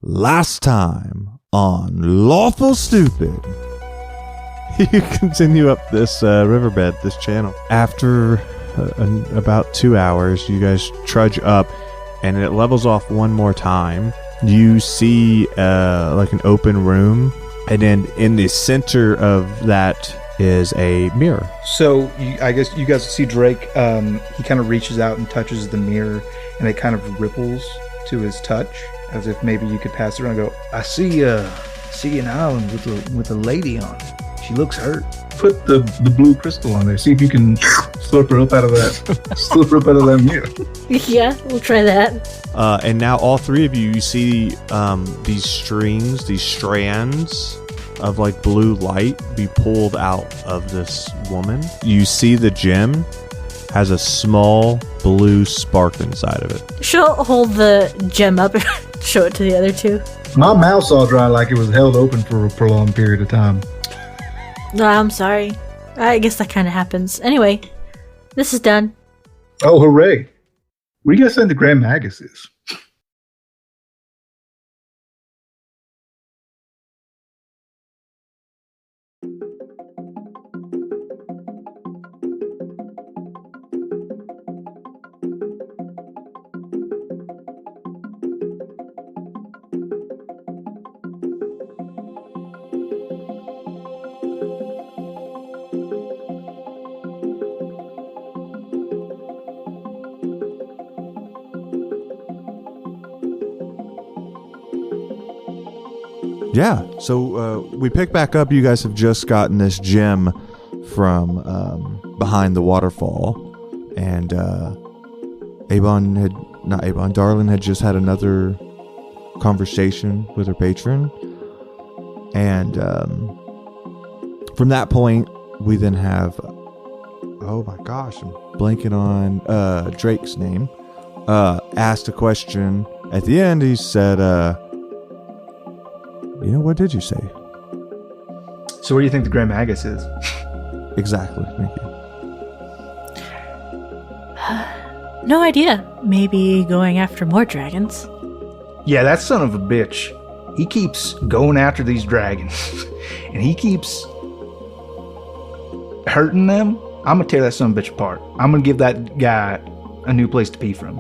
Last time on Lawful Stupid. You continue up this riverbed, this channel. After about 2 hours, you guys trudge up, and it levels off one more time. You see like an open room, and then in the center of that is a mirror. So I guess you guys see Drake. He kind of reaches out and touches the mirror, and it kind of ripples to his touch, as if maybe you could pass it around and go, I see an island with a lady on it. She looks hurt. Put the blue crystal on there. See if you can slurp her up out of that mirror. Yeah, we'll try that. And now all three of you see these strings, these strands of like blue light be pulled out of this woman. You see the gem has a small blue spark inside of it. She'll hold the gem up and show it to the other two. My mouth's all dry like it was held open for a prolonged period of time. No, I'm sorry. I guess that kind of happens. Anyway, this is done. Oh, hooray. What do you guys think the Grand Magus is? Yeah, so we pick back up. You guys have just gotten this gem from behind the waterfall, and Darlin had just had another conversation with her patron, and from that point, we then have, oh my gosh, I'm blanking on Drake's name, asked a question. At the end, he said, what did you say? So what do you think the Grand Magus is? Exactly. Thank you. No idea. Maybe going after more dragons. Yeah, that son of a bitch. He keeps going after these dragons. And he keeps hurting them. I'm going to tear that son of a bitch apart. I'm going to give that guy a new place to pee from.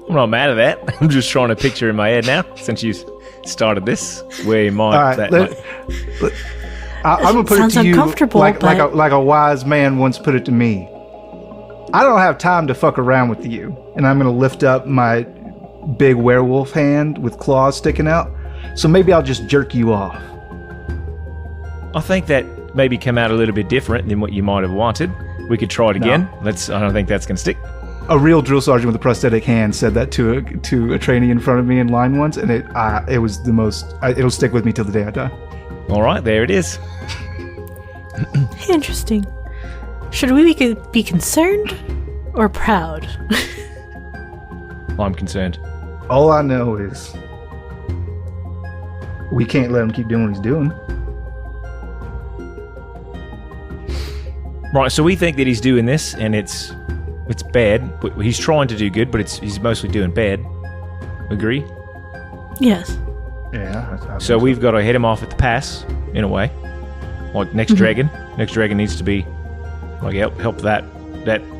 I'm not mad at that. I'm just trying to picture in my head now, since you started this, where you might... I'm going to put it to you like a wise man once put it to me. I don't have time to fuck around with you. And I'm going to lift up my big werewolf hand with claws sticking out. So maybe I'll just jerk you off. I think that maybe come out a little bit different than what you might have wanted. We could try it again. I don't think that's going to stick. A real drill sergeant with a prosthetic hand said that to a trainee in front of me in line once, and it was the most. It'll stick with me till the day I die. All right, there it is. Interesting. Should we be concerned or proud? I'm concerned. All I know is we can't let him keep doing what he's doing. Right, so we think that he's doing this, and it's bad, but he's trying to do good, but he's mostly doing bad. Agree? Yes. Yeah. So we've got to head him off at the pass, in a way. Like next dragon. Next dragon needs to be like help that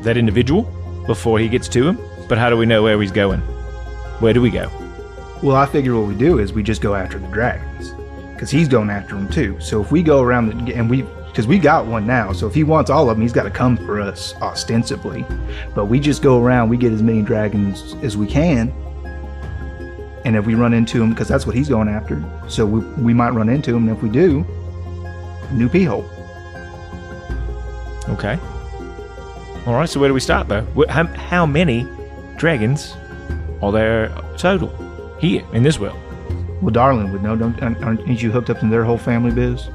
individual before he gets to him. But how do we know where he's going? Where do we go? Well, I figure what we do is we just go after the dragons, because he's going after them too. So if we go around because we got one now, so if he wants all of them, he's got to come for us, ostensibly. But we just go around, we get as many dragons as we can, and if we run into him, because that's what he's going after, so we might run into him, and if we do, new pee hole. Okay. All right, so where do we start, though? How many dragons are there total here in this world? Well, Darlin would know. Aren't you hooked up to their whole family biz?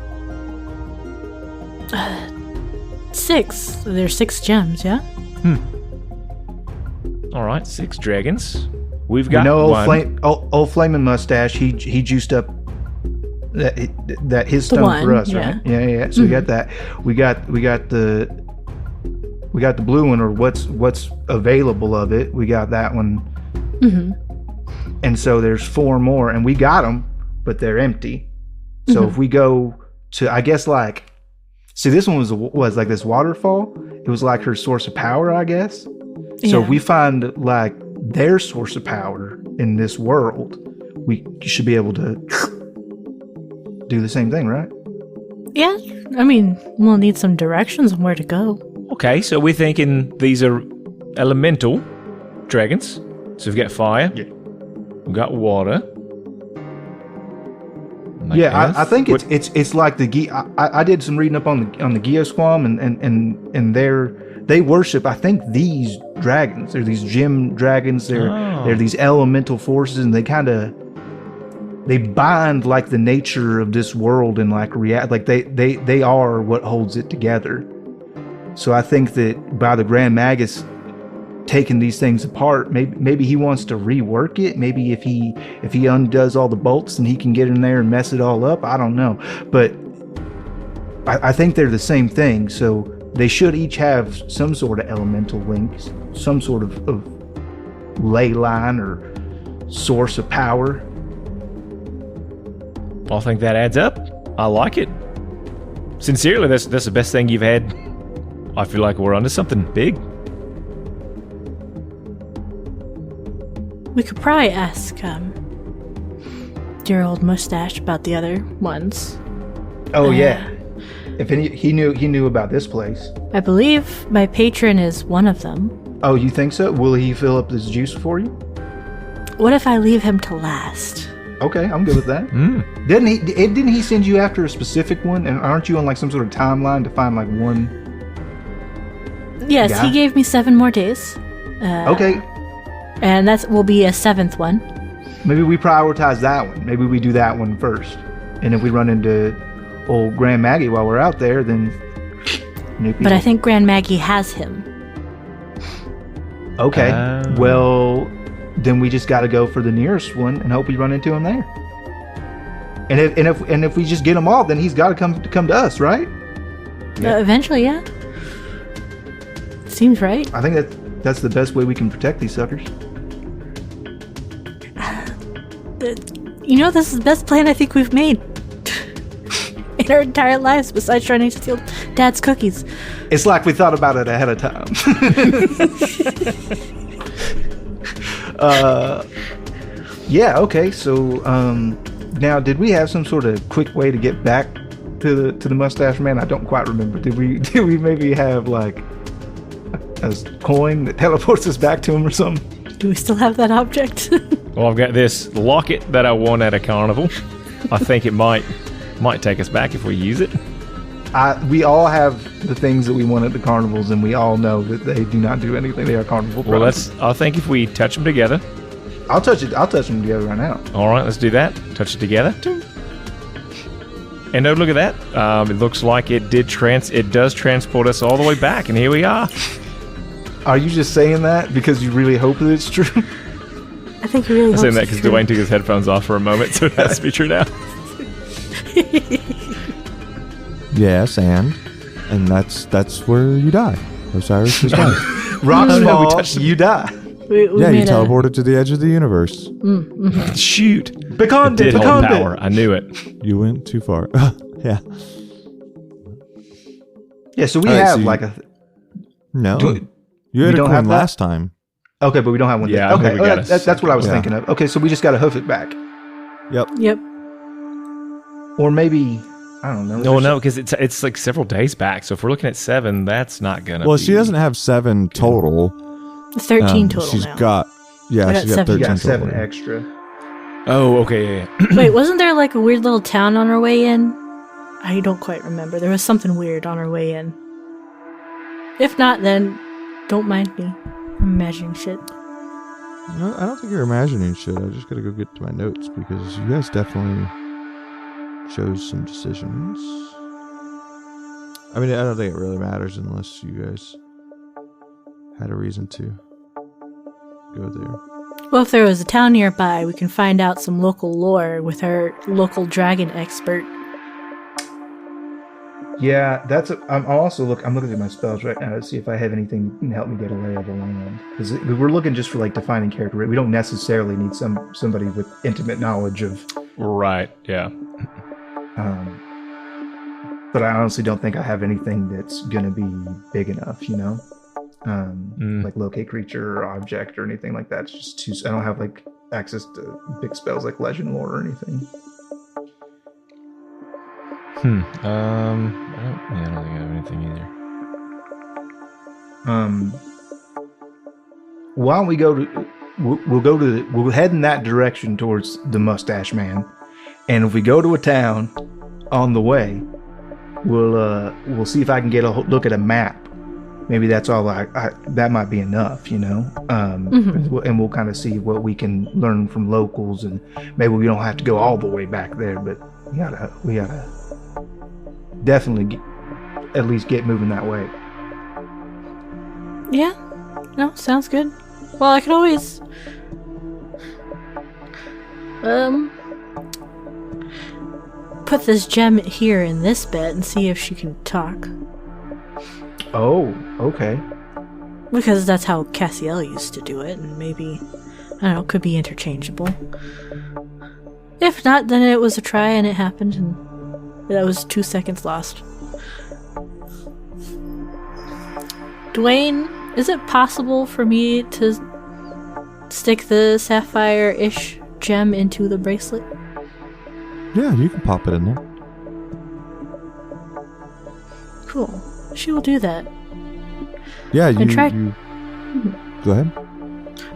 6. There's 6 gems, yeah? All right, 6 dragons. We've got one. Old Flaming Mustache, he juiced up that his stone one, for us, yeah. right? Yeah. So we got that. We got the We got the blue one, or what's available of it. We got that one. And so there's 4 more, and we got them, but they're empty. So if we go to, I guess, like, see, this one was like this waterfall. It was like her source of power, I guess. So if we find like their source of power in this world, we should be able to do the same thing, right? Yeah, I mean, we'll need some directions on where to go. Okay, so we're thinking these are elemental dragons. So we've got fire. Yeah. We've got water. I think it's like the I did some reading up on the Geosquam, and they worship, I think, these dragons. They're these gem dragons. They're these elemental forces, and they bind like the nature of this world and like react like they are what holds it together. So I think that by the Grand Magus taking these things apart, maybe he wants to rework it. Maybe if he undoes all the bolts, and he can get in there and mess it all up. I don't know, but I think they're the same thing. So they should each have some sort of elemental links, some sort of ley line or source of power. I think that adds up. I like it. Sincerely, that's the best thing you've had. I feel like we're onto something big. We could probably ask dear old Mustache about the other ones. Oh yeah, if he knew about this place. I believe my patron is one of them. Oh, you think so? Will he fill up this juice for you? What if I leave him to last? Okay, I'm good with that. Didn't he send you after a specific one? And aren't you on like some sort of timeline to find like one? Yes, guy? he gave me 7 more days. Okay. And that will be a 7th one. Maybe we prioritize that one. Maybe we do that one first. And if we run into old Grand Maggie while we're out there, then new people. But I think Grand Maggie has him. Okay. Well, then we just got to go for the nearest one and hope we run into him there. And if we just get him all, then he's got to come to us, right? Eventually, yeah. Seems right. I think that's the best way we can protect these suckers. You know, this is the best plan I think we've made in our entire lives, besides trying to steal Dad's cookies. It's like we thought about it ahead of time. Yeah, okay. So now, did we have some sort of quick way to get back to the Mustache Man? I don't quite remember. Did we maybe have like a coin that teleports us back to him or something? Do we still have that object? Well, I've got this locket that I won at a carnival. I think it might take us back if we use it. We all have the things that we won at the carnivals, and we all know that they do not do anything. They are carnival products. Well, I think if we touch them together. I'll touch them together right now. All right, let's do that. Touch it together. And look at that. It looks like it does transport us all the way back, and here we are. Are you just saying that because you really hope that it's true? I think you really I'm saying that because Dwayne took his headphones off for a moment, so it has to be true now. Yes, and that's where you die. Osiris is right. Rocks fall, you die. We Yeah, you made teleported to the edge of the universe. Shoot. Pecan It did hold pecan power. I knew it. You went too far. Yeah. Yeah, so we All right, have so like a... No. Do- You had we a don't coin have that? last time. Okay, but we don't have one. Yeah, yet. I think Okay, we got a that's what I was Yeah. thinking of. Okay, so we just got to hoof it back. Yep. Or maybe... I don't know. No, because it's like several days back. So if we're looking at 7, that's not gonna. Well, be... she doesn't have 7 total. 13 total She's now. got... Yeah, I got she's got 7. 13 You got 7 total. extra. Oh, okay, yeah. Wait, wasn't there like a weird little town on our way in? I don't quite remember. There was something weird on our way in. If not, then don't mind me. I'm imagining shit. No, I don't think you're imagining shit. I just gotta go get to my notes because you guys definitely chose some decisions. I mean, I don't think it really matters unless you guys had a reason to go there. Well, if there was a town nearby, we can find out some local lore with our local dragon expert. Yeah, I'm also I'm looking at my spells right now to see if I have anything that can help me get a lay of the land. Because we're looking just for like defining character. We don't necessarily need somebody with intimate knowledge of. Right. Yeah. But I honestly don't think I have anything that's gonna be big enough. Like locate creature or object or anything like that. It's just too. I don't have like access to big spells like legend lore or anything. I don't think I have anything either. Why don't we go to? We'll head in that direction towards the Mustache Man, and if we go to a town on the way, we'll see if I can get a look at a map. Maybe that's all. That might be enough, And we'll kind of see what we can learn from locals, and maybe we don't have to go all the way back there, but we gotta definitely at least get moving that way. Yeah. No, sounds good. Well, I could always put this gem here in this bed and see if she can talk. Oh, okay. Because that's how Cassiel used to do it, and maybe, I don't know, it could be interchangeable. If not, then it was a try and it happened, and that was 2 seconds lost. Dwayne, is it possible for me to stick the sapphire-ish gem into the bracelet? Yeah, you can pop it in there. Cool. She will do that. Yeah, And try- Go ahead.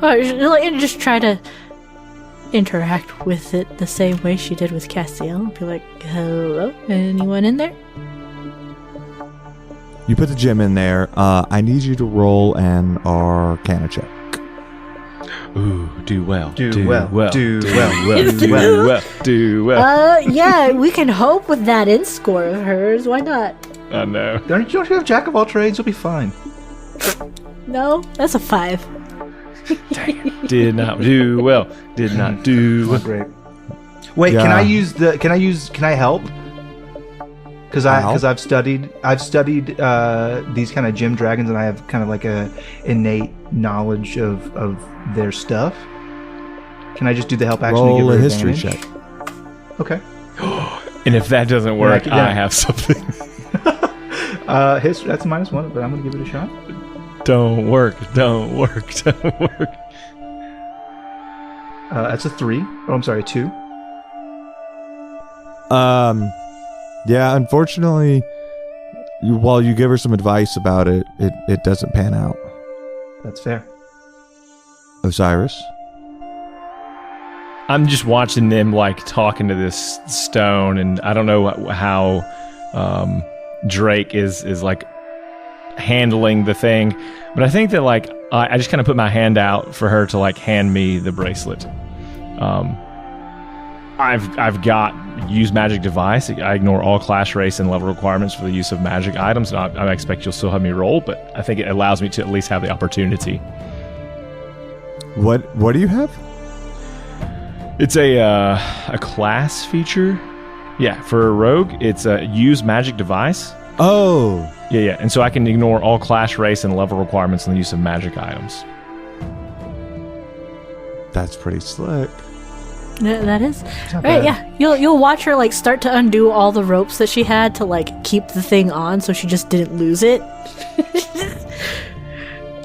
And just try to interact with it the same way she did with Castiel. Be like, hello, anyone in there? You put the gem in there. I need you to roll an Arcana check. Ooh, do well. Do well. Yeah, we can hope with that int score of hers. Why not? I know. Don't you have Jack of all trades? You'll be fine. No, that's a 5. Did not do well. Did not do well. Great. Wait, Yeah. can I help? Because I've studied these kind of gem dragons, and I have kind of like a innate knowledge of their stuff. Can I just do the help action to give Roll her a history advantage? check. Okay. And if that doesn't work, Yeah. I have something. History, that's -1, but I'm gonna give it a shot. Don't work. That's a 3. Oh, I'm sorry, 2. Yeah, unfortunately, while you give her some advice about it, it doesn't pan out. That's fair. Osiris? I'm just watching them like talking to this stone, and I don't know how Drake is like handling the thing, but I think that like I just kind of put my hand out for her to like hand me the bracelet. I've got use magic device. I ignore all class, race, and level requirements for the use of magic items. And I expect you'll still have me roll, but I think it allows me to at least have the opportunity. What do you have? It's a class feature. Yeah, for a rogue, it's a use magic device. Oh, Yeah. And so I can ignore all class, race, and level requirements in the use of magic items. that's pretty slick. Yeah, that is. Not Right, bad. yeah. You'll watch her like start to undo all the ropes that she had to like keep the thing on so she just didn't lose it.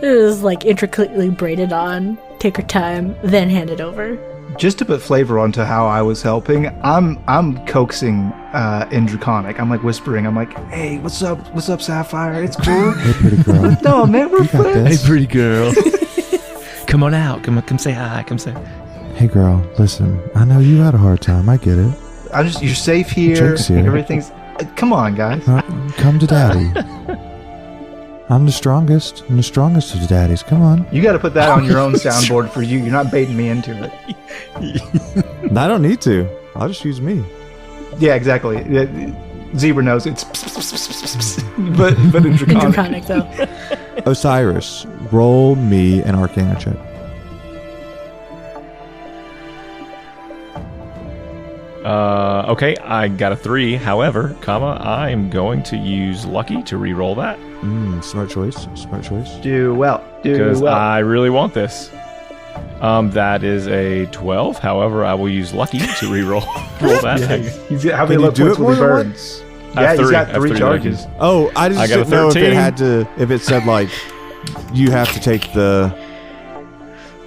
It was like intricately braided on. Take her time, then hand it over. Just to put flavor onto how I was helping, I'm coaxing in Draconic. I'm like whispering. I'm like, "Hey, what's up? What's up, Sapphire? It's cool." Hey, pretty girl. No, man, we're You got friends. this. pretty girl. Come on out. Come say hi. Come say. Hey, girl, listen. I know you had a hard time. I get it. You're safe here. Jake's here. Everything's. Come on, guys. Come to daddy. I'm the strongest. I'm the strongest of the daddies. Come on. You got to put that on your own soundboard for you. You're not baiting me into it. I don't need to. I'll just use me. Yeah, exactly. Zebra knows it's, but in In Draconic. Draconic, though. Osiris, roll me an Arcana check. Okay, I got a 3. However, I'm going to use lucky to re-roll that Smart choice. Smart choice. Do well. because I really want this. That is a 12. However, I will use lucky to re-roll roll that. He's got, how Can many you luck do points it will more be than burned? once? Yeah, he's got I have 3 three charges. lucky. Oh, I just I got a didn't know if it 13. had to. If it said like, you have to take the.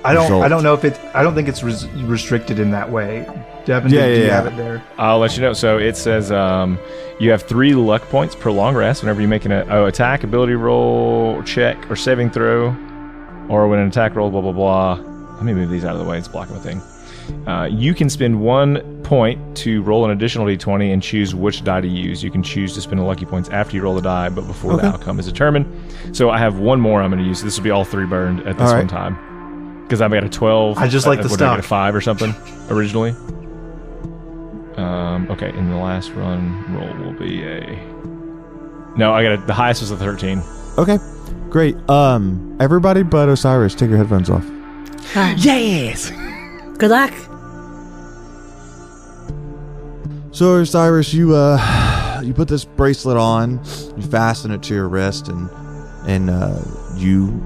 I result. don't know if it. I don't think it's restricted in that way. Devin, Yeah, do you yeah, have yeah. it there? I'll let you know. So it says you have 3 luck points per long rest whenever you make an attack, ability roll, check, or saving throw, or when an attack roll, blah, blah, blah. Let me move these out of the way. It's blocking the thing. You can spend 1 point to roll an additional d20 and choose which die to use. You can choose to spend the lucky points after you roll the die, but before the outcome is determined. So I have 1 more I'm going to use. This will be all 3 burned at this All right. one time. Because I've got a 12. I just like the what did I get, stock. a 5 or something originally. Okay, and the last run roll will be a... No, the highest was a 13. Okay, great. Everybody but Osiris, take your headphones off. Yes! Good luck. So Osiris, you put this bracelet on, you fasten it to your wrist, and you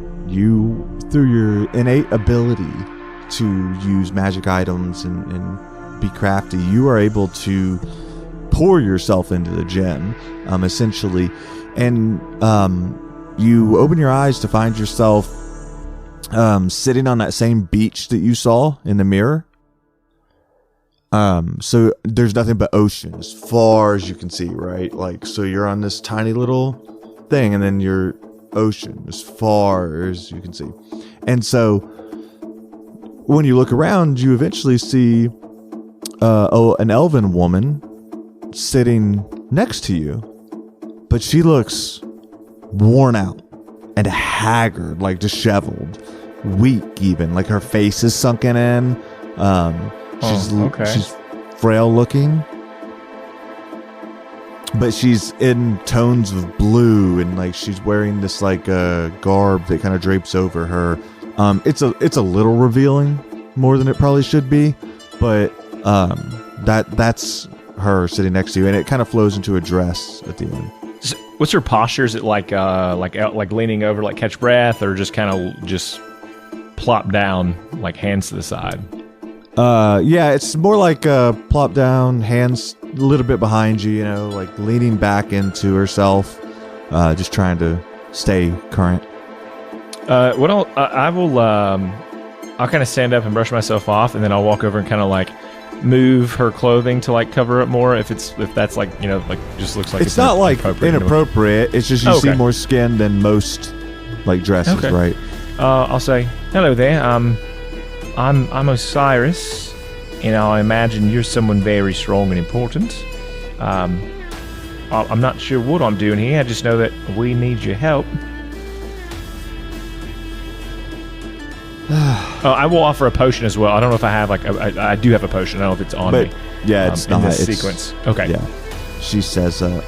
through your innate ability to use magic items and be crafty, you are able to pour yourself into the gem, essentially, and you open your eyes to find yourself sitting on that same beach that you saw in the mirror. So there's nothing but ocean as far as you can see, right? Like, so you're on this tiny little thing, and then you're ocean as far as you can see. And so when you look around, you eventually see an elven woman sitting next to you, but she looks worn out and haggard, like disheveled, weak even, like her face is sunken in. She's frail looking, but she's in tones of blue, and like she's wearing this like garb that kind of drapes over her. It's a little revealing, more than it probably should be, but that's her sitting next to you, and it kind of flows into a dress at the end. So what's her posture? Is it like leaning over, like catch breath, or just kind of just plop down, like hands to the side? Yeah, it's more like plop down, hands a little bit behind you, like leaning back into herself, just trying to stay current. I'll kind of stand up and brush myself off, and then I'll walk over and kind of like move her clothing to like cover up more. If that's like like just looks like it's not like inappropriate. inappropriate. It's just you see more skin than most like dresses, right? I'll say hello there. I'm Osiris, and I imagine you're someone very strong and important. I'm not sure what I'm doing here. I just know that we need your help. I will offer a potion as well. I don't know if I have I do have a potion. I don't know if it's on me. Yeah, it's in not. this It's, sequence. Okay. Yeah. She says, well,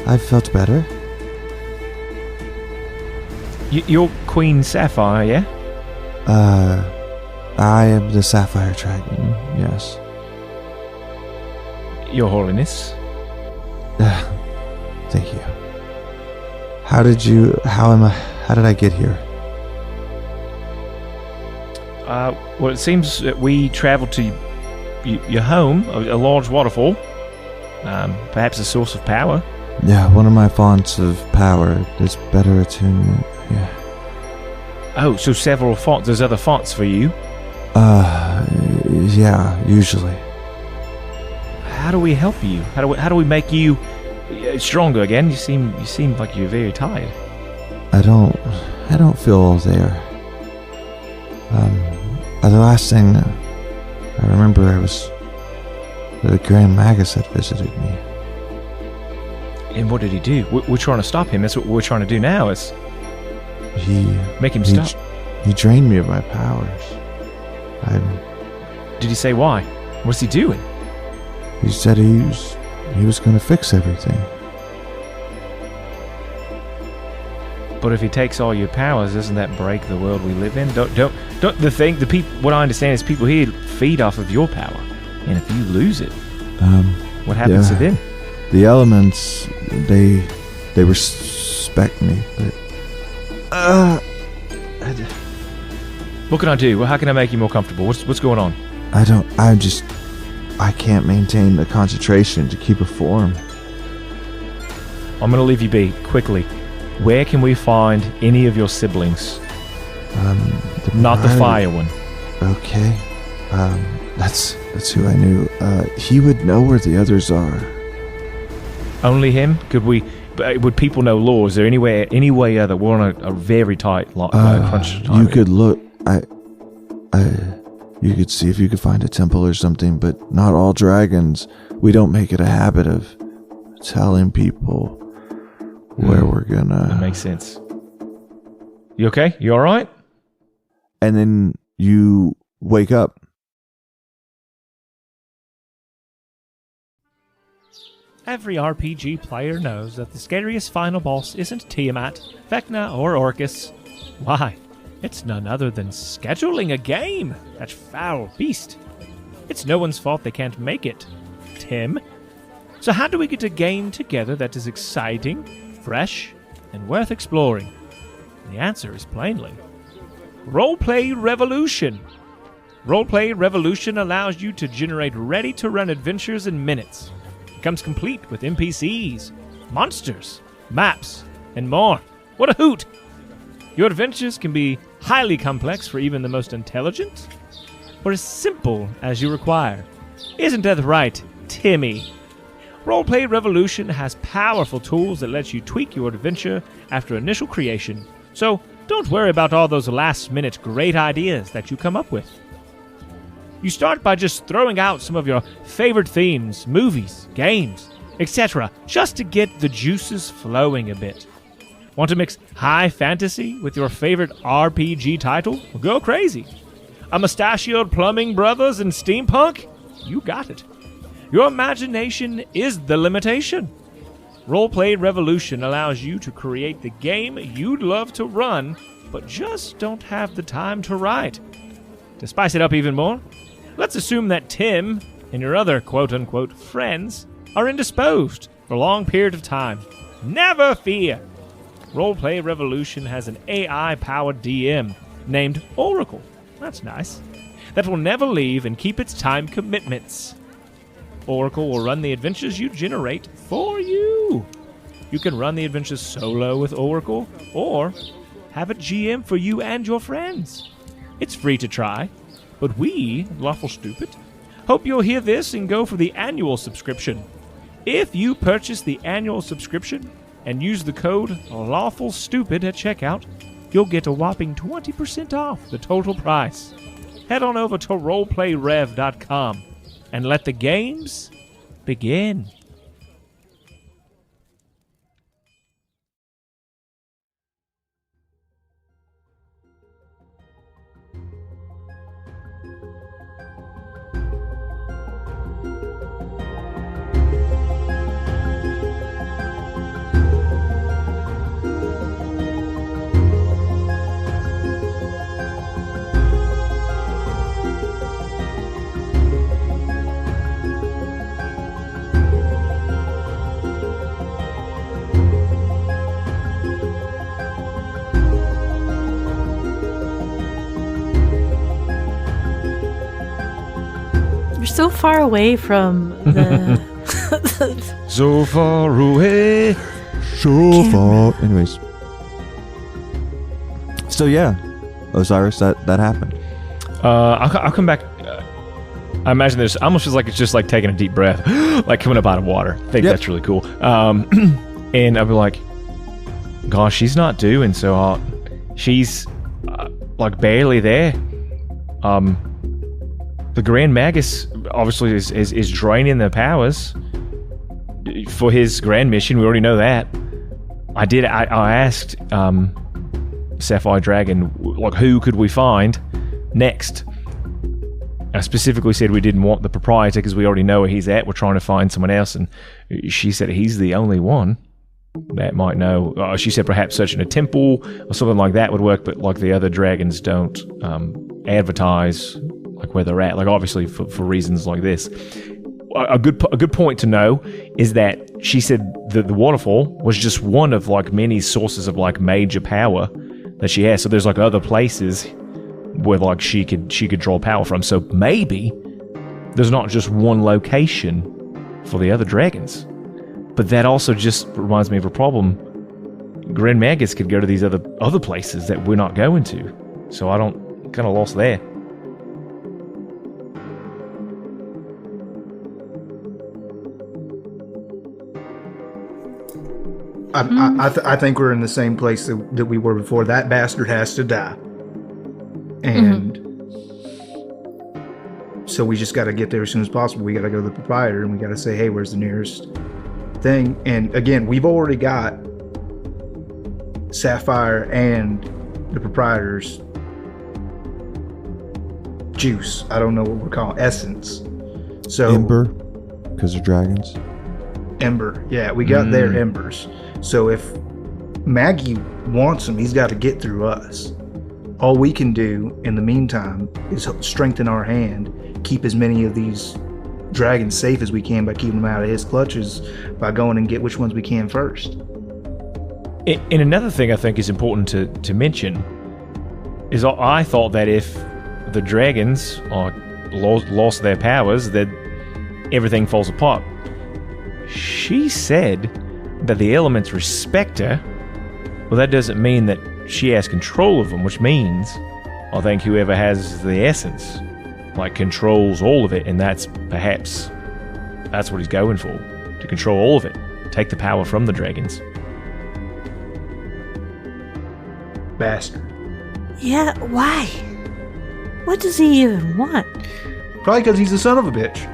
I felt better. You're Queen Sapphire, yeah? I am the Sapphire Dragon, yes. Your Holiness. Thank you. How did I get here? Well, it seems that we traveled to your home, a large waterfall. Perhaps a source of power. Yeah, one of my fonts of power is better attunement. Yeah. Oh, so several fonts. There's other fonts for you. Yeah, usually. How do we help you? How do we make you stronger again? You seem like you're very tired. I don't feel there. The last thing I remember was the Grand Magus had visited me. And what did he do? We're trying to stop him. That's what we're trying to do now. Is make him stop. He drained me of my powers. Did he say why? What's he doing? He said he was going to fix everything. But if he takes all your powers, doesn't that break the world we live in? What I understand is people here feed off of your power. And if you lose it, what happens to them? The elements, they respect me, but what can I do? Well, how can I make you more comfortable? What's going on? I can't maintain the concentration to keep a form. I'm gonna leave you be quickly. Where can we find any of your siblings? Not the fire one. Okay. That's who I knew. He would know where the others are. Only him? Would people know law? Is there any way other? We're on a very tight crunch time. You could look. You could see if you could find a temple or something, but not all dragons. We don't make it a habit of telling people where we're gonna. That makes sense. You okay? You all right? And then you wake up. Every RPG player knows that the scariest final boss isn't Tiamat, Vecna, or Orcus. Why? It's none other than scheduling a game, that foul beast. It's no one's fault they can't make it, Tim. So how do we get a game together that is exciting, fresh, and worth exploring? The answer is plainly Roleplay Revolution. Roleplay Revolution allows you to generate ready-to-run adventures in minutes. It comes complete with NPCs, monsters, maps, and more. What a hoot! Your adventures can be highly complex for even the most intelligent, or as simple as you require. Isn't that right, Timmy? Roleplay Revolution has powerful tools that let you tweak your adventure after initial creation, so don't worry about all those last-minute great ideas that you come up with. You start by just throwing out some of your favorite themes, movies, games, etc., just to get the juices flowing a bit. Want to mix high fantasy with your favorite RPG title? Well, go crazy. A mustachioed plumbing brothers and steampunk? You got it. Your imagination is the limitation. Roleplay Revolution allows you to create the game you'd love to run, but just don't have the time to write. To spice it up even more, let's assume that Tim and your other quote-unquote friends are indisposed for a long period of time. Never fear! Roleplay Revolution has an AI-powered DM named Oracle. That's nice. That will never leave and keep its time commitments. Oracle will run the adventures you generate for you. You can run the adventures solo with Oracle, or have a GM for you and your friends. It's free to try, but we, Lawful Stupid, hope you'll hear this and go for the annual subscription. If you purchase the annual subscription and use the code LawfulStupid at checkout, you'll get a whopping 20% off the total price. Head on over to roleplayrev.com and let the games begin. You're so far away from the. So far away. So far. Anyways. So yeah, Osiris, that happened. I'll come back. I imagine there's almost feels like it's just like taking a deep breath, like coming up out of water. I think that's really cool. And I'll be like, gosh, she's not doing so hot. She's like barely there. The Grand Magus obviously is draining the powers for his grand mission. We already know that. I asked Sapphire Dragon, like, who could we find next? I specifically said we didn't want the proprietor because we already know where he's at. We're trying to find someone else, and she said he's the only one. that might know. She said perhaps searching a temple or something like that would work, but like the other dragons don't advertise like where they're at. Like obviously for reasons like this. A good point to know is that she said that the waterfall was just one of like many sources of like major power that she has. So there's like other places where like she could draw power from. So maybe there's not just one location for the other dragons. But that also just reminds me of a problem. Grand Magus could go to these other places that we're not going to. So I don't kind of lost there. I think we're in the same place that we were before. That bastard has to die. And so we just got to get there as soon as possible. We got to go to the proprietor and we got to say, hey, where's the nearest thing? And again, we've already got Sapphire and the proprietor's juice. I don't know what we're calling essence. So Ember, because they're dragons. Ember. Yeah, we got their embers. So if Maggie wants them, he's got to get through us. All we can do in the meantime is strengthen our hand, keep as many of these dragons safe as we can by keeping them out of his clutches by going and get which ones we can first. And another thing I think is important to mention is I thought that if the dragons lost their powers, that everything falls apart. She said that the elements respect her. Well, that doesn't mean that she has control of them, which means I think whoever has the essence like controls all of it, and that's what he's going for, to control all of it, take the power from the dragons. Bastard. Yeah, why? What does he even want? Probably because he's a son of a bitch.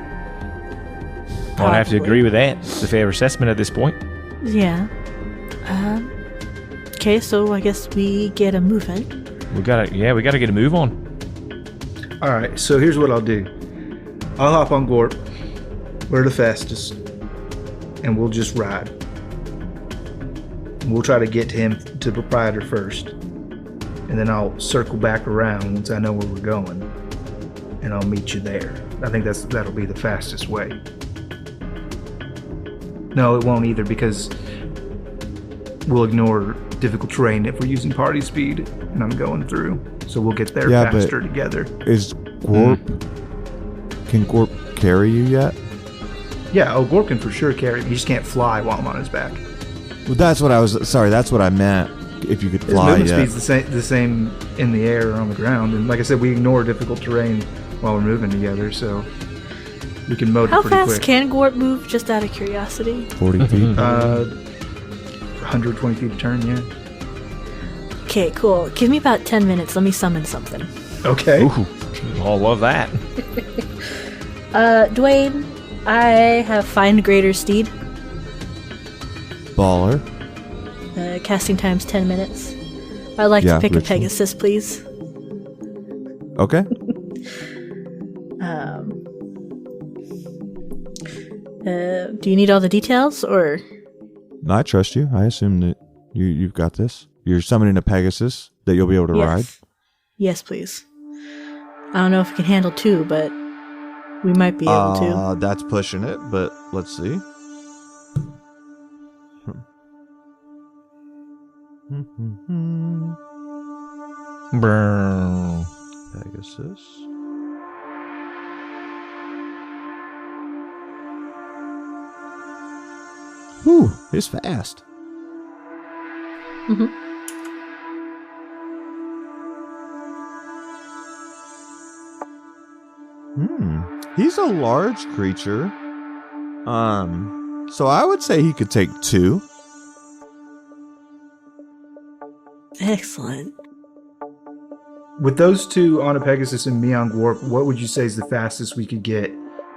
I'd have to agree with that. It's a fair assessment at this point. Yeah. Okay, so I guess we get a move in. We gotta get a move on. Alright, so here's what I'll do. I'll hop on Gorp. We're the fastest. And we'll just ride. And we'll try to get to him, to the proprietor first. And then I'll circle back around once I know where we're going. And I'll meet you there. I think that'll be the fastest way. No, it won't either, because we'll ignore difficult terrain if we're using party speed and I'm going through. So we'll get there faster together. Is Gorp... Can Gorp carry you yet? Yeah, Gorp can for sure carry me. He just can't fly while I'm on his back. Well, that's what I meant. If you could fly his movement speed's the same in the air or on the ground. And like I said, we ignore difficult terrain while we're moving together, so we can motor pretty quick. How fast can Gorp move, just out of curiosity? 40 feet? 120 feet a turn, yeah. Okay, cool. Give me about 10 minutes. Let me summon something. Okay. Ooh, I love that. Dwayne, I have Find Greater Steed. Baller. Casting time's 10 minutes. I'd like to pick a Pegasus, please. Okay. Do you need all the details, or? No, I trust you. I assume that you've got this. You're summoning a Pegasus that you'll be able to ride? Yes, please. I don't know if we can handle 2, but we might be able to. That's pushing it, but let's see. Pegasus. Whew, he's fast. Mm-hmm. He's a large creature. So I would say he could take 2. Excellent. With those 2 on a Pegasus and me on Gorp, what would you say is the fastest we could get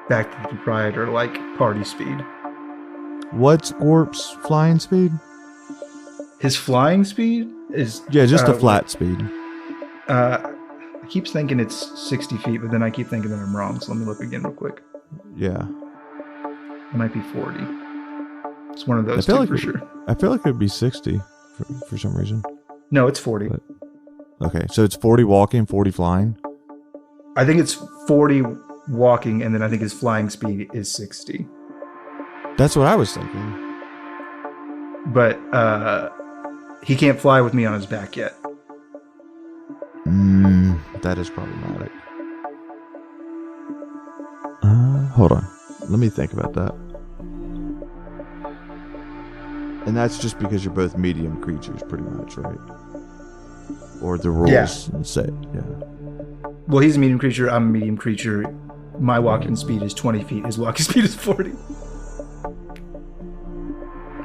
back to the proprietor, like party speed? What's Gorp's flying speed? His flying speed is... Yeah, just a flat speed. I keep thinking it's 60 feet, but then I keep thinking that I'm wrong, so let me look again real quick. Yeah. It might be 40. It's one of those 2 for sure. I feel like it would be 60 for some reason. No, it's 40. But- Okay, so it's 40 walking, 40 flying. I think it's 40 walking, and then I think his flying speed is 60. That's what I was thinking. But he can't fly with me on his back yet. That is problematic. Hold on. Let me think about that. And that's just because you're both medium creatures, pretty much, right? Or the rules say, yeah. Well, he's a medium creature. I'm a medium creature. My walking speed is 20 feet. His walking speed is 40.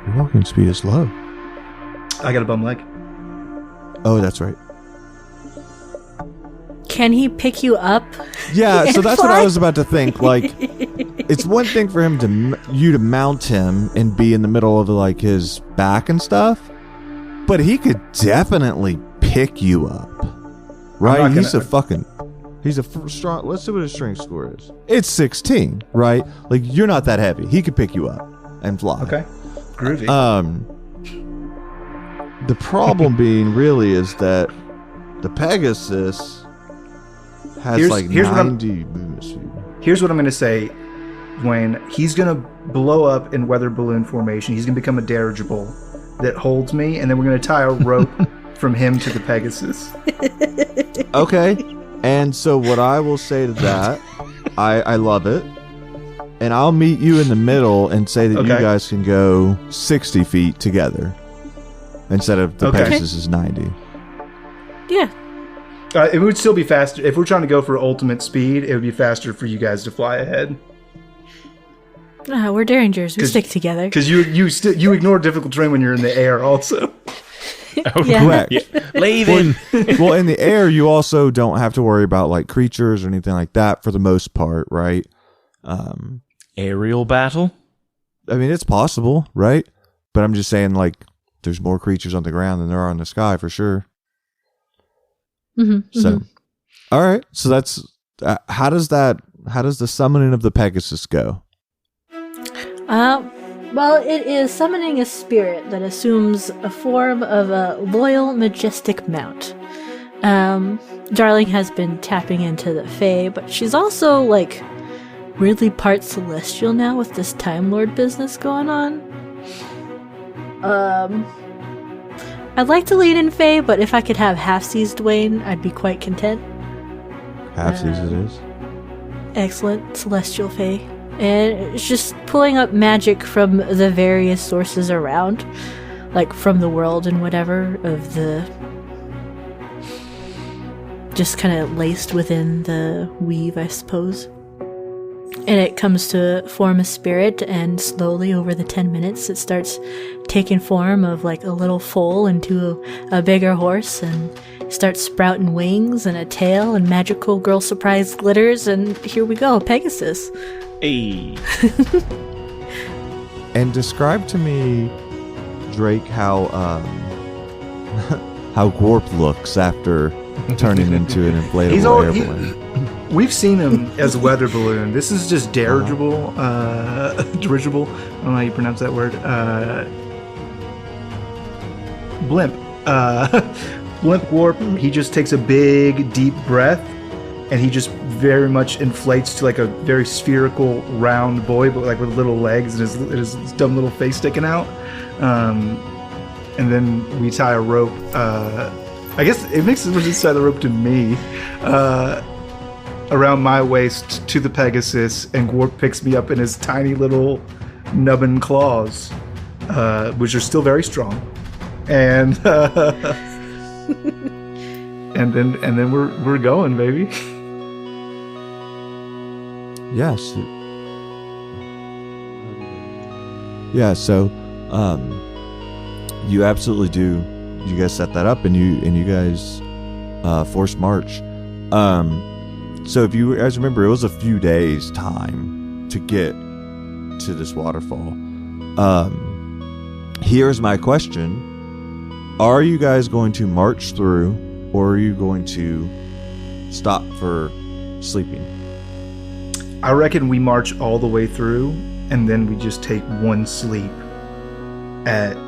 Your walking speed is low. I got a bum leg. Oh, that's right. Can he pick you up? Yeah, so and that's what I fly? was about to think. Like, it's one thing for him to mount him and be in the middle of like his back and stuff, but he could definitely pick you up, right? He's a strong. Let's see what his strength score is. It's 16, right? Like, you're not that heavy. He could pick you up and fly. Okay. Groovy. The problem being really is that the Pegasus has Here's like what 90 movement speed. Here's what I'm going to say, Dwayne. He's going to blow up in weather balloon formation. He's going to become a dirigible that holds me, and then we're going to tie a rope from him to the Pegasus. Okay. And so what I will say to that, I love it. And I'll meet you in the middle and say that you guys can go 60 feet together instead of the Pegasus is 90. Yeah. It would still be faster. If we're trying to go for ultimate speed, it would be faster for you guys to fly ahead. We're Derringers. We stick together. Because you ignore difficult terrain when you're in the air also. Yeah. Correct. Leaving. Well, in the air, you also don't have to worry about like creatures or anything like that for the most part, right? Aerial battle? I mean, it's possible, right? But I'm just saying, like, there's more creatures on the ground than there are in the sky for sure. Mm-hmm, So, all right. So that's how does the summoning of the Pegasus go? Well, it is summoning a spirit that assumes a form of a loyal, majestic mount. Darling has been tapping into the Fae, but she's also, like, weirdly part celestial now with this Time Lord business going on. I'd like to lead in Fae, but if I could have half-seas Dwayne, I'd be quite content. Half-seas it is. Excellent. Celestial Fae. And it's just pulling up magic from the various sources around, like from the world and whatever, of the... just kind of laced within the weave, I suppose. And it comes to form a spirit, and slowly over the 10 minutes it starts taking form of like a little foal into a bigger horse, and starts sprouting wings and a tail and magical girl surprise glitters, and here we go, Pegasus. Hey. And describe to me, Drake, how how Gorp looks after turning into an inflatable air balloon. We've seen him as a weather balloon. This is just dirigible. Dirigible. I don't know how you pronounce that word. Blimp. Blimp warp. He just takes a big, deep breath, and he just very much inflates to like a very spherical, round boy, but like with little legs and his dumb little face sticking out. And then we tie a rope. I guess it makes sense to tie the rope to me. Around my waist to the Pegasus, and Gorp picks me up in his tiny little nubbin claws, which are still very strong, and and then we're going, baby. Yes. Yeah. So, you absolutely do. You guys set that up, and you guys force march. So if you guys remember, it was a few days' time to get to this waterfall. Here's my question. Are you guys going to march through, or are you going to stop for sleeping? I reckon we march all the way through, and then we just take one sleep at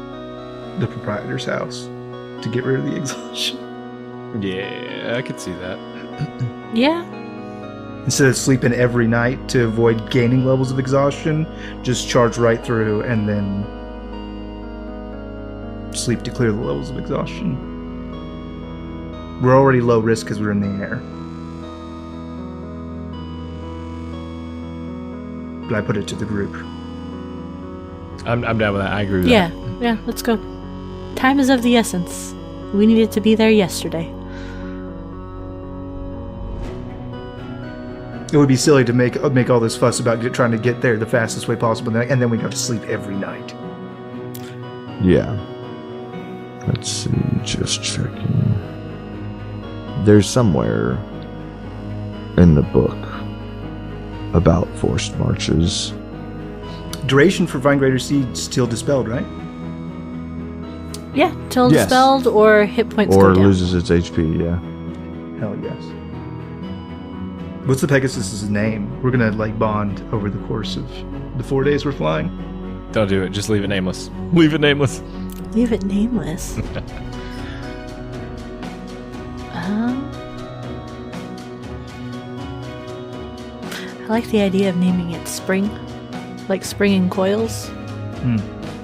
the proprietor's house to get rid of the exhaustion. Yeah, I could see that. Yeah. Instead of sleeping every night to avoid gaining levels of exhaustion, just charge right through and then sleep to clear the levels of exhaustion. We're already low risk because we're in the air. But I put it to the group. I'm down with that. I agree with Yeah. that. Yeah, let's go. Time is of the essence. We needed to be there yesterday. It would be silly to make all this fuss about trying to get there the fastest way possible, and then we go to sleep every night. Yeah. Let's see, just checking. There's somewhere in the book about forced marches. Duration for Vine Greater Seed still dispelled, right? Yeah, till Yes. dispelled or hit points Or go down. loses its HP, yeah. Hell yes. What's the Pegasus's name? We're gonna bond over the course of the 4 days we're flying. Don't do it. Just leave it nameless. Leave it nameless. Leave it nameless. I like the idea of naming it Spring. Like Spring in Coils.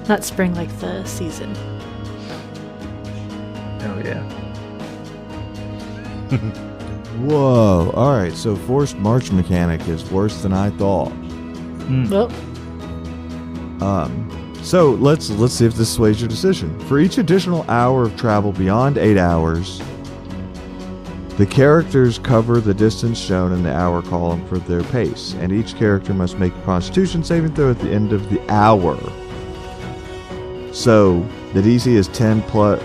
Not Spring like the season. Hell yeah. Whoa. Alright, so forced march mechanic is worse than I thought. Well, So let's see if this sways your decision. For each additional hour of travel beyond 8 hours, the characters cover the distance shown in the hour column for their pace, and each character must make a Constitution saving throw at the end of the hour. So the DC is 10 plus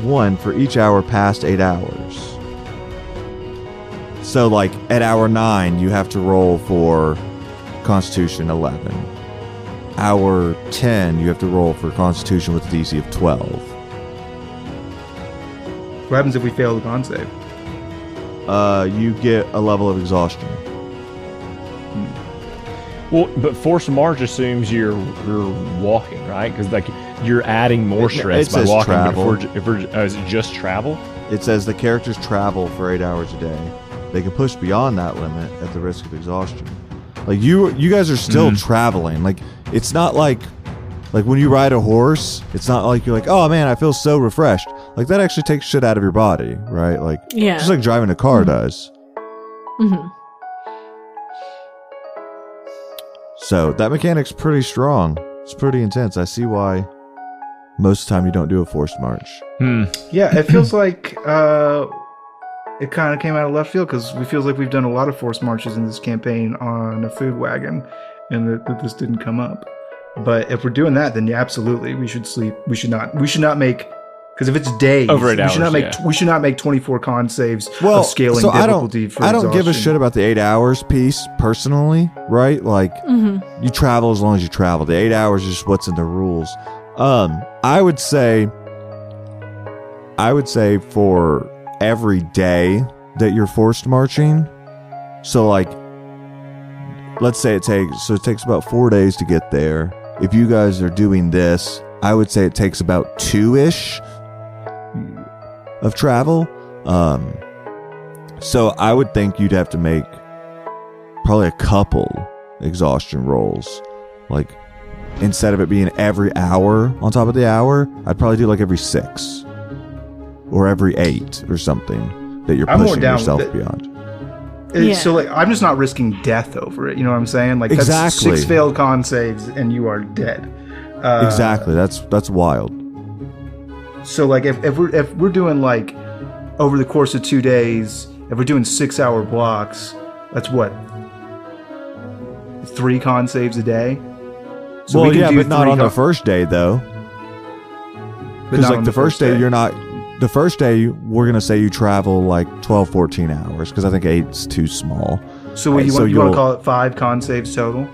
1 for each hour past 8 hours. So at hour 9, you have to roll for Constitution 11. Hour 10, you have to roll for Constitution with a DC of 12. What happens if we fail the con save? You get a level of exhaustion. Well, but forced march assumes you're walking, right? Because you're adding more stress it by says walking. travel. But if we're is it just travel? It says the characters travel for 8 hours a day. They can push beyond that limit at the risk of exhaustion. You guys are still traveling. It's not like when you ride a horse, it's not like you're like, oh man, I feel so refreshed. That actually takes shit out of your body, right? Yeah. Just like driving a car does. Mm-hmm. So that mechanic's pretty strong. It's pretty intense. I see why most of the time you don't do a forced march. Yeah, it feels like it kind of came out of left field because we feels like we've done a lot of forced marches in this campaign on a food wagon, and that this didn't come up. But if we're doing that, then yeah, absolutely, we should sleep. We should not make, because if it's days, Over 8 we should not hours, make we should not make 24 con saves Well, of scaling so difficulty for I don't give a exhaustion. shit about the 8 hours piece personally, right? You travel as long as you travel. The 8 hours is just what's in the rules. I would say for every day that you're forced marching, so let's say it takes about 4 days to get there. If you guys are doing this, I would say it takes about 2-ish of travel. So I would think you'd have to make probably a couple exhaustion rolls. Instead of it being every hour on top of the hour, I'd probably do every 6 or every 8 or something that you're I'm more pushing down yourself with it. beyond. So I'm just not risking death over it. You know what I'm saying? That's Exactly. 6 failed con saves and you are dead. Exactly. That's wild. So if we're doing over the course of 2 days, if we're doing 6-hour blocks, that's what, 3 con saves a day. So Well, we can yeah, do but not 3 on the first day though. but Because not on the first day you're not. The first day we're gonna say you travel 12, 14 hours because I think 8's too small. So what, you so want to you'll- call it 5 con saves total?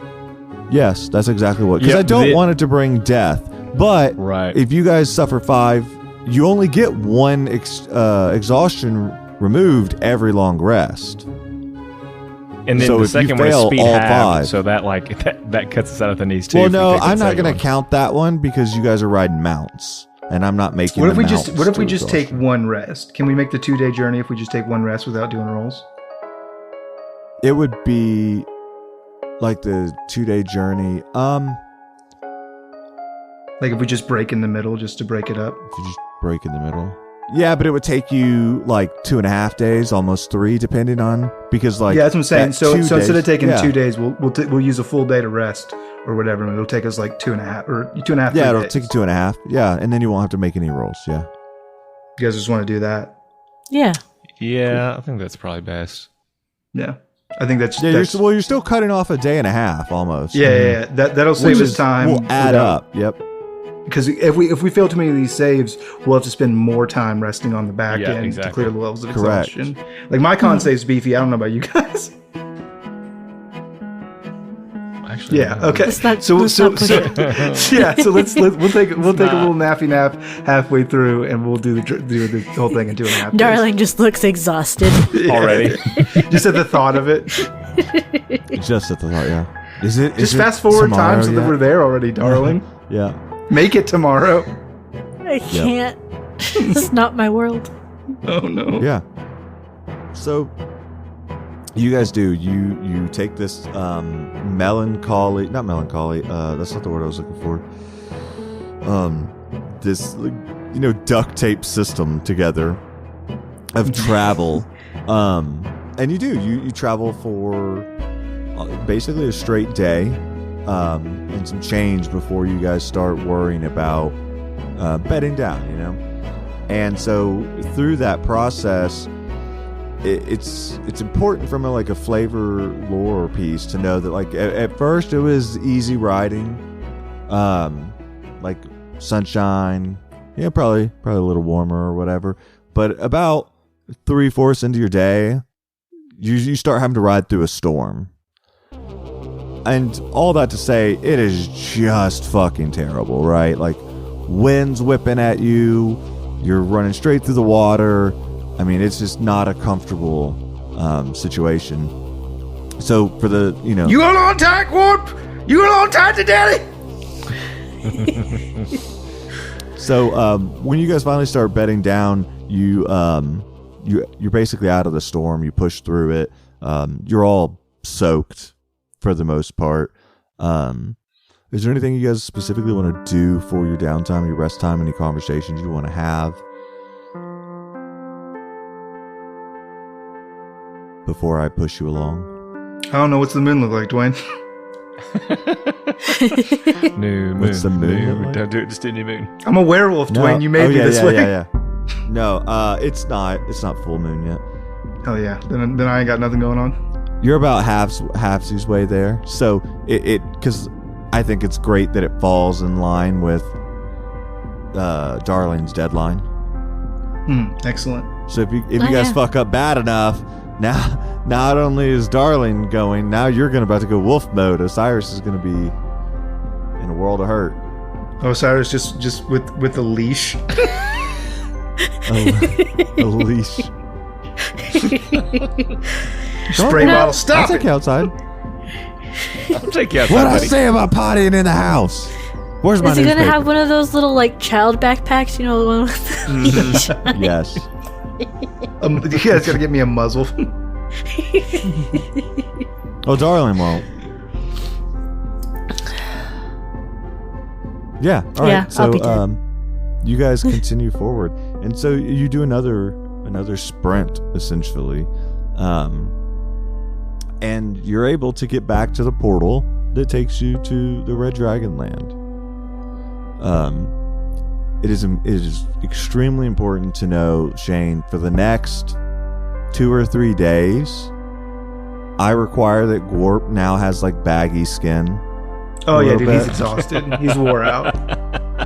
Yes, that's exactly what. Because Yeah, I don't want it to bring death. But Right. if you guys suffer 5, you only get 1 exhaustion removed every long rest. And then So the if you second one is fail speed all halved, five- so that like that cuts us out at the knees too. Well, if we no, take that I'm not second going one. to count that one because you guys are riding mounts, and I'm not making. What if the we just mounts What if we to just take exhaustion. one rest? Can we make the 2-day journey if we just take one rest without doing rolls? It would be like the 2-day journey. Like if we just break in the middle just to break it up? If you just break in the middle. Yeah, but it would take you like 2.5 days, almost 3, depending on because like yeah, that's what I'm saying. that So 2 instead of days- taking yeah. 2 days, we'll use a full day to rest or whatever, and it'll take us like 2.5 or 2.5. Yeah, 3 it'll days. take you 2.5. Yeah, and then you won't have to make any rolls. Yeah. You guys just want to do that? Yeah. Yeah, I think that's probably best. Yeah, I think that's Yeah, that's, you're still cutting off a day and a half almost. yeah. That'll save Which us is- time. will add up. Yep. Because if we fail too many of these saves, we'll have to spend more time resting on the back Yeah, end exactly. to clear the levels of Correct. exhaustion. Like my con save's beefy. I don't know about you guys. Actually, Yeah. Okay. Let's not- So let's not push it. yeah. So we'll take a little nappy nap halfway through, and we'll do the whole thing in 2.5 days. Darling just looks exhausted. already. Just at the thought of it. Just at the thought. Yeah. Is it? Just is it fast forward tomorrow time so that yet? we're there already, darling. Yeah. Make it tomorrow. I can't. It's not my world. Oh no. Yeah. So you guys do you take this melancholy, not melancholy, that's not the word I was looking for. This duct tape system together of travel. And you travel for basically a straight day and some change before you guys start worrying about bedding down, And so through that process, it's important from a flavor lore piece to know that at first it was easy riding, like sunshine, probably a little warmer or whatever. But about 3/4 into your day, you start having to ride through a storm. And all that to say, it is just fucking terrible, right? Like, wind's whipping at you, you're running straight through the water. I mean, it's just not a comfortable situation. So for the, You all on tight, Warp? You all on tight to daddy? So when you guys finally start bedding down, you're basically out of the storm. You push through it. You're all soaked for the most part. Is there anything you guys specifically want to do for your downtime, your rest time, any conversations you want to have before I push you along? I don't know. What's the moon look like, Dwayne? New moon. What's the moon New, look like? Don't do it. Just a new moon. I'm a werewolf, Dwayne. You made me this way. Yeah. No, it's not full moon yet. Hell yeah. Then I ain't got nothing going on. You're about halfsies way there. So it because I think it's great that it falls in line with Darling's deadline. Excellent. So if you guys fuck up bad enough, now not only is Darling going, now you're about to go wolf mode. Osiris is going to be in a world of hurt. Osiris just with a leash. A leash. Spray bottle. I'll Stop take it. you outside. I'll take you outside, What I buddy. say about pottying in the house? Where's my Is he gonna newspaper? have one of those little child backpacks? The one with the leash? Yes. You guys gotta get me a muzzle. Oh, Darling won't. Yeah. All right. Yeah, So I'll be dead. you guys continue forward, and so you do another sprint essentially, and you're able to get back to the portal that takes you to the Red Dragon Land. It is extremely important to know, Shane, for the next 2 or 3 days, I require that Gorp now has baggy skin. Oh yeah, little dude, bit. he's exhausted. He's wore out.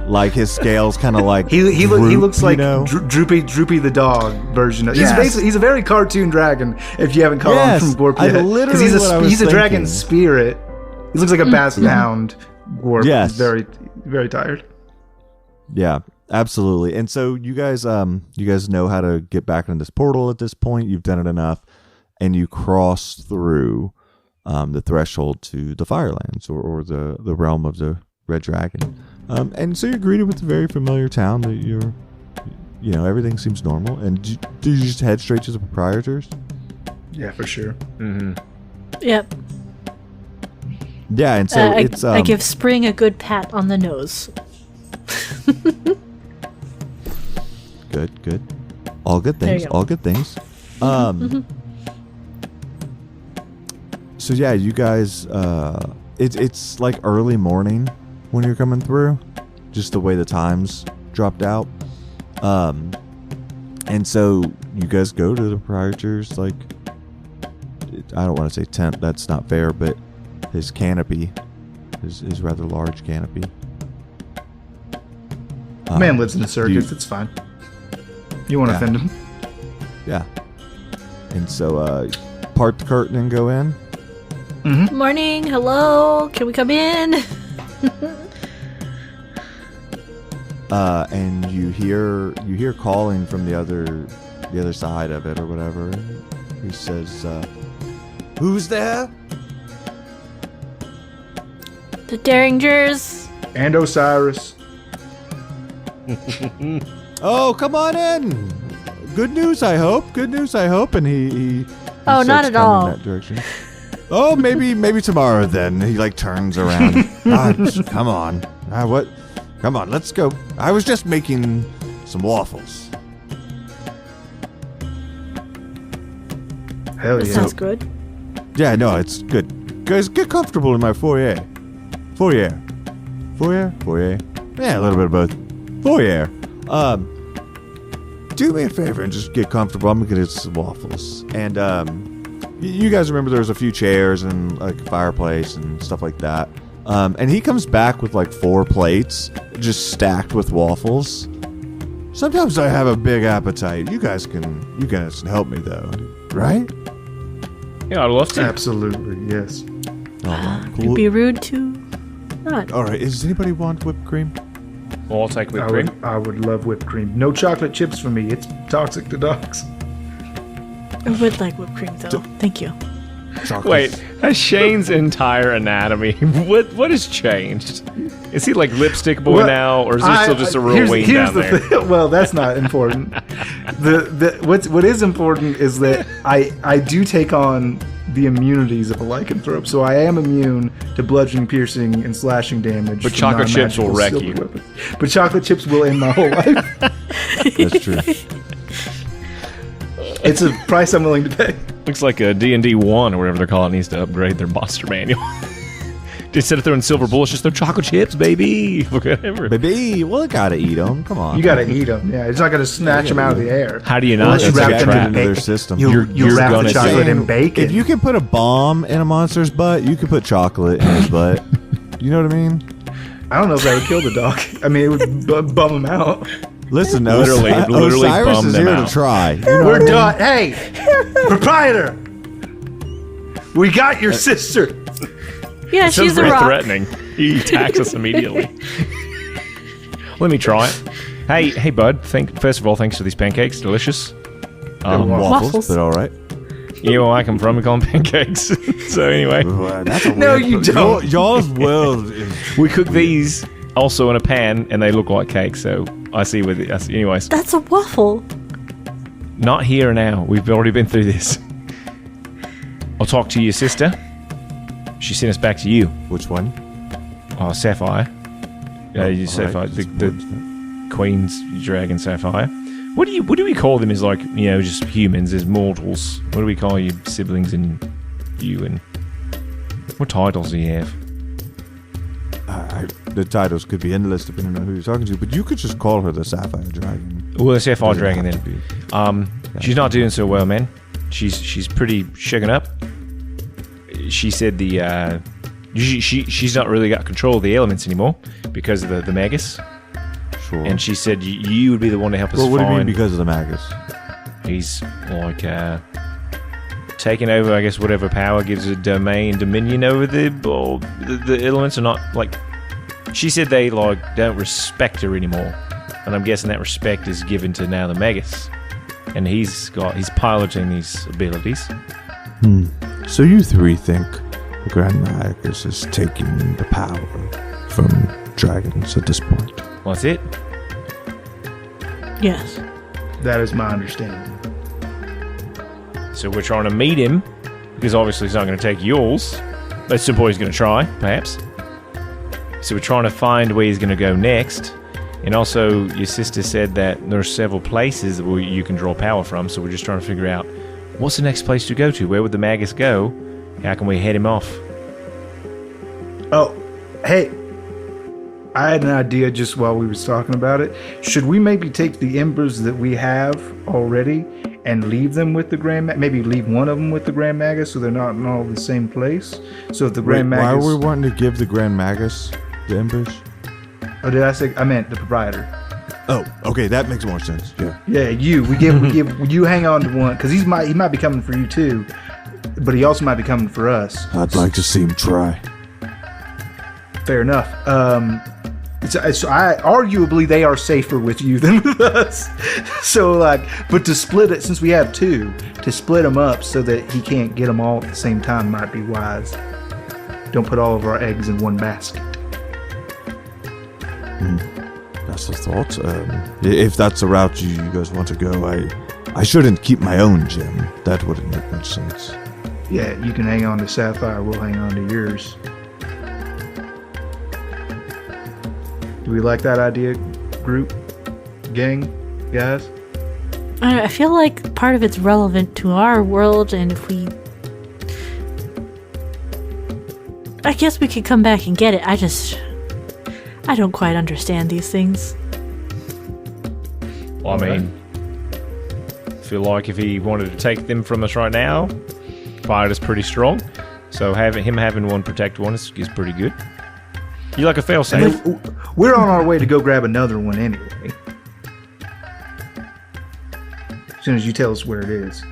Like his scales kind of He droop, looks like you know? Droopy the dog version of. Yes. He's a very cartoon dragon. If you haven't caught on Yes, from Gorp I yet, literally he's what I was he's a dragon thinking. spirit. He looks like a basset hound. Gorp. Yes. He's very very tired. Yeah, absolutely. And so you guys know how to get back into this portal at this point. You've done it enough. and you cross through the threshold to the Firelands or the realm of the Red Dragon. And so you're greeted with a very familiar town that everything seems normal. And do you just head straight to the proprietors? Yeah, for sure. Mm-hmm. Yep. Yeah, and so it's... I give Spring a good pat on the nose. Good. All good There you things. go. All good things. So yeah, you guys, it's like early morning when you're coming through, just the way the times dropped out. And so you guys go to the proprietor's, like, I don't want to say tent, that's not fair, but his canopy, his rather large canopy. Man lives in the circus. you- It's fine. You won't Yeah. offend him. Yeah. And so, part the curtain and go in. Morning, hello, can we come in? And you hear calling from the other side of it or whatever. He says, "Who's there?" The Derringers. And Osiris. "Oh, come on in. Good news, I hope. Good news, I hope." And he Oh, starts not at coming all. in that direction. "Oh, maybe tomorrow then." He like turns around. Come on. What? Come on, let's go. I was just making some waffles. Hell That yeah. sounds good. Yeah, no, it's good. Guys, get comfortable in my foyer. Foyer. Yeah, a little bit of both. Foyer. Do me a favor and just get comfortable. I'm gonna get some waffles. And you guys remember there was a few chairs and like a fireplace and stuff like that. And he comes back with like 4 plates, just stacked with waffles. Sometimes I have a big appetite. You guys can help me though, right? Yeah, I'd love to. Absolutely, yes. All right, It'd cool. be rude to not. All right, does anybody want whipped cream? Well, I'll take whipped cream. I would love whipped cream. No chocolate chips for me. It's toxic to dogs. I would like whipped cream though. Thank you. Chocolate. Wait, that's Shane's entire anatomy. What has changed? Is he like lipstick boy Well, now, or is he still just a real here's ween down the there? thing. Well, that's not important. What is important is that I do take on the immunities of a lycanthrope, so I am immune to bludgeoning, piercing, and slashing damage. But from chocolate chips will non-magical wreck you. silver weapons. But chocolate chips will end my whole life. That's true. It's a price I'm willing to pay. Looks like a D&D 1 or whatever they're calling needs to upgrade their monster manual. Instead of throwing silver bullets, just throw chocolate chips, baby. Whatever. Baby, well, I gotta eat them. Come on. You gotta eat them. Yeah, it's not gonna snatch them out of the air. How do you not? Unless you That's wrap a them in trap. into their system. You wrap gonna the chocolate say- in bacon. If you can put a bomb in a monster's butt, you could put chocolate in his butt. You know what I mean? I don't know if that would kill the dog. I mean, it would bum him out. Listen, Literally Osiris bum is them here out. to try. You know We're what I mean? done. Hey, proprietor, we got your sister. Yeah, Sounds she's a very rock. threatening. He attacks us immediately. Let me try it. Hey, bud. First of all, thanks for these pancakes. Delicious. Waffles. but all right. You know where I come from? We call them pancakes. So anyway, That's a No, weird- you don't. Y'all's world is... we cook these also in a pan, and they look like cake. So I see with it. Anyways, That's a waffle. not here now. We've already been through this. I'll talk to your sister. She sent us back to you. Which one? Oh, Sapphire. all Sapphire, right. the Queen's Dragon Sapphire. What do we call them? As like just humans, as mortals. What do we call your siblings and you? And what titles do you have? The titles could be endless depending on who you're talking to, but you could just call her the Sapphire Dragon. Well, the Sapphire Doesn't Dragon have then. to be. She's not doing so well, man. She's pretty shaken up. She said she's not really got control of the elements anymore because of the Magus. Sure. And she said you would be the one to help us well, what do you mean find. because of the Magus? He's like taking over, I guess, whatever power gives a dominion over the elements, are not like. She said they like don't respect her anymore, and I'm guessing that respect is given to now the Magus, and he's piloting these abilities. So you three think the Grand Magus is taking the power from dragons at this point? What's it? Yes. That is my understanding. So we're trying to meet him, because obviously he's not going to take yours. Let's suppose he's going to try, perhaps. So we're trying to find where he's going to go next. And also, your sister said that there are several places where you can draw power from, so we're just trying to figure out what's the next place to go to? Where would the Magus go? How can we head him off? Oh, hey. I had an idea just while we was talking about it. Should we maybe take the embers that we have already and leave them with the Grand Magus? Maybe leave one of them with the Grand Magus so they're not in all the same place? So if the Grand Why Magus... are we wanting to give the Grand Magus the embers? Oh, did I say... I meant the proprietor. Oh, okay, that makes more sense. Yeah. Yeah, you. We give you hang on to one, because he might be coming for you too, but he also might be coming for us. I'd like to see him try. Fair enough. Arguably they are safer with you than with us. So but to split it, since we have two, to split them up so that he can't get them all at the same time might be wise. Don't put all of our eggs in one basket. That's the thought. If that's the route you guys want to go, I shouldn't keep my own gem. That wouldn't make much sense. Yeah, you can hang on to Sapphire. We'll hang on to yours. Do we like that idea, group, gang, guys? I feel like part of it's relevant to our world, and if we... I guess we could come back and get it. I don't quite understand these things. Well, I mean, I feel like if he wanted to take them from us right now, fire is pretty strong. So him having one protect one is pretty good. You like a fail-safe? We're on our way to go grab another one anyway. As soon as you tell us where it is.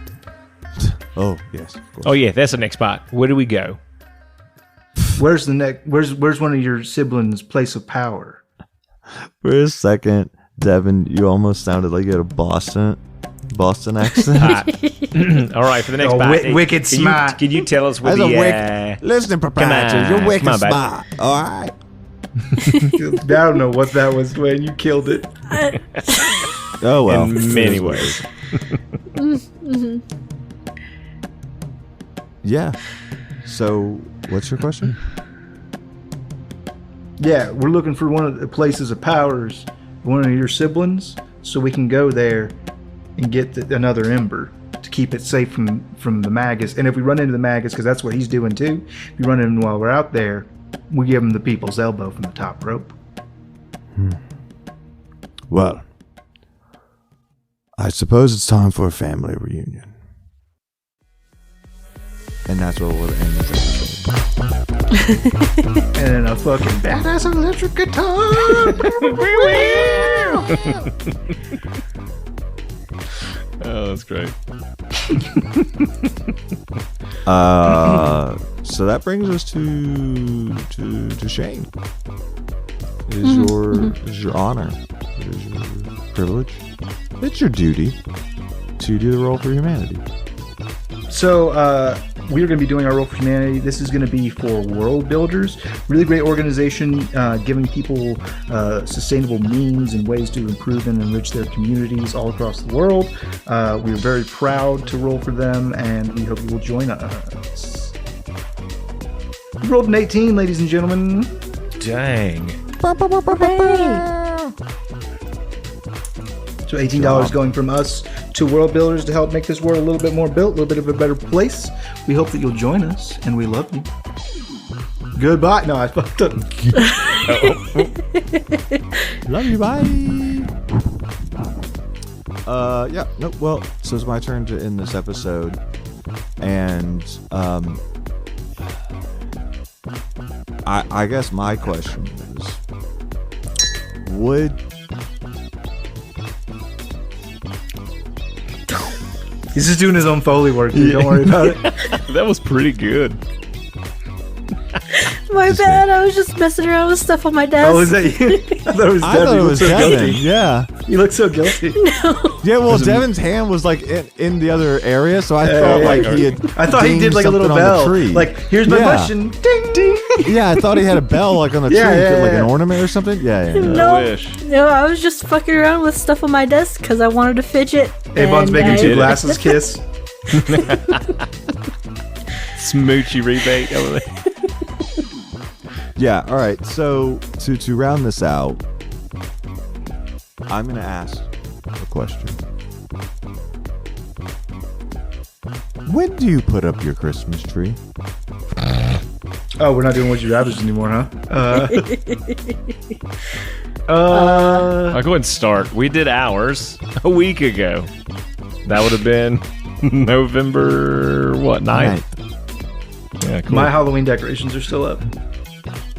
Oh, yes, of course. Oh, yeah, that's the next spot. Where do we go? Where's one of your siblings' place of power? For a second, Devin, you almost sounded like you had a Boston accent. All right, for the next spot. Wicked smart. Can you tell us where Listen, proprietor, you're wicked smart. All right. I don't know what that was, Dwayne. You killed it. Oh, well. In many ways. Yeah. So, what's your question? Yeah, we're looking for one of the places of powers, one of your siblings, so we can go there and get another ember to keep it safe from the Magus. And if we run into the Magus, because that's what he's doing too, if we run into him while we're out there, we give him the people's elbow from the top rope. Well, I suppose it's time for a family reunion. And that's what we'll end this episode. And then a fucking badass electric guitar. Oh, that's great. So that brings us to Shane. It is your honor. It is your privilege. It's your duty to do the roll for humanity. So we're going to be doing our Roll for Humanity. This is going to be for World Builders. Really great organization, giving people sustainable means and ways to improve and enrich their communities all across the world. We're very proud to roll for them, and we hope you will join us. We rolled an 18, ladies and gentlemen. Dang. So $18 going from us to World Builders to help make this world a little bit more built, a little bit of a better place. We hope that you'll join us, and we love you. Goodbye. No, I fucked up. Love you, bye. Yeah, no, well, so it's my turn to end this episode. And, I guess my question is, He's just doing his own Foley work, dude. Don't worry about it. That was pretty good. My Just bad. I was just messing around with stuff on my desk. Oh, is that you? I thought it was I Devin. thought it You look was so Devin. guilty. Yeah. You look so guilty. Yeah, well, Devin's hand was like in the other area, so I thought like he had. I thought he did dinged like a little something on the bell. tree. Like, here's my Yeah. question. Ding, ding. Yeah, I thought he had a bell like on the Yeah, tree, yeah, like yeah. an ornament or something. Yeah, yeah. No, I wish. no, I was just fucking around with stuff on my desk because I wanted to fidget. Avon's and making I- two glasses kiss. Smoochy rebate over there. Yeah. All right. So to round this out, I'm gonna ask a question. When do you put up your Christmas tree? Oh, we're not doing Would You Rathers anymore, huh? I'll go ahead and start. We did ours a week ago. That would have been November, what, 9th? Yeah, cool. My Halloween decorations are still up.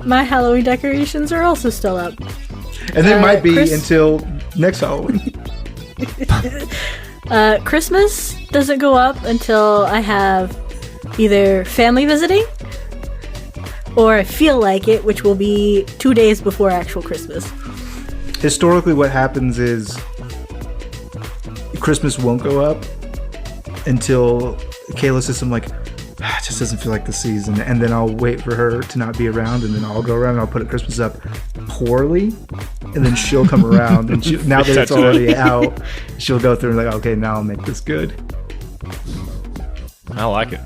My Halloween decorations are also still up. And it might be Chris- until next Halloween. Christmas doesn't go up until I have either family visiting or I feel like it, which will be 2 days before actual Christmas. Historically, what happens is Christmas won't go up until Kayla says something like, it just doesn't feel like the season. And then I'll wait for her to not be around, and then I'll go around and I'll put Christmas up poorly. And then she'll come around, and now that it's Touch it up. already out, she'll go through and like, okay, now I'll make this good. I like it.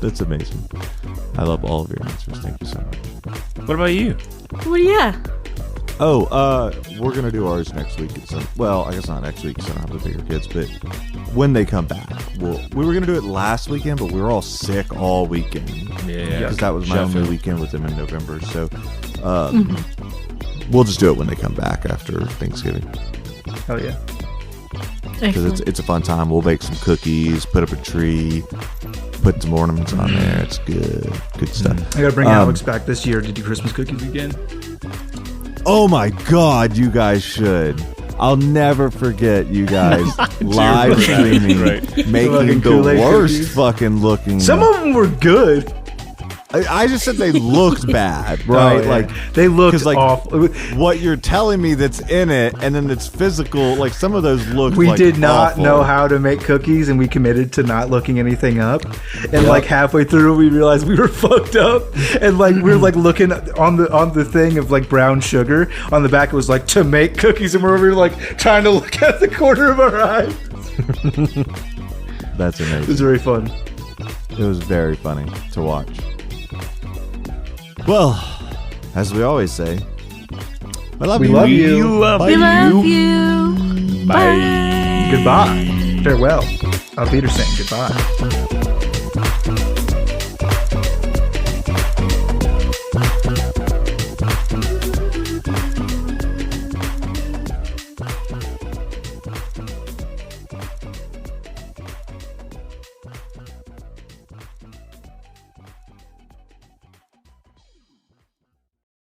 That's amazing. I love all of your answers. Thank you so much. What about you? Well, yeah. Oh, we're gonna do ours next week. Well, I guess not next week because I don't have the bigger kids, but when they come back, we were gonna do it last weekend, but we were all sick all weekend. Yeah. Because that was my only Sheffield. weekend with them in November. So, we'll just do it when they come back after Thanksgiving Oh yeah. because Excellent. it's a fun time. We'll bake some cookies, put up a tree, put some ornaments on there. It's good stuff. I gotta bring Alex back this year to do Christmas cookies again. Oh my God, you guys should. I'll never forget you guys live streaming, Right. making Fucking the Kool-Aid worst cookies. fucking looking. Some of them were good. I just said they looked bad, right? Oh, yeah. Like they looked 'cause, like, awful. what you're telling me that's in it, and then it's physical. Like some of those look. We like, did not awful. know how to make cookies, and we committed to not looking anything up. And like halfway through, we realized we were fucked up. And like we were like looking on the thing of like brown sugar on the back. It was like to make cookies, and we were like trying to look at the corner of our eye. That's It was amazing. very fun. It was very funny to watch. Well, as we always say, I love We you. love you. You love We love you. Bye. Goodbye. Farewell. Auf Wiedersehen. Goodbye.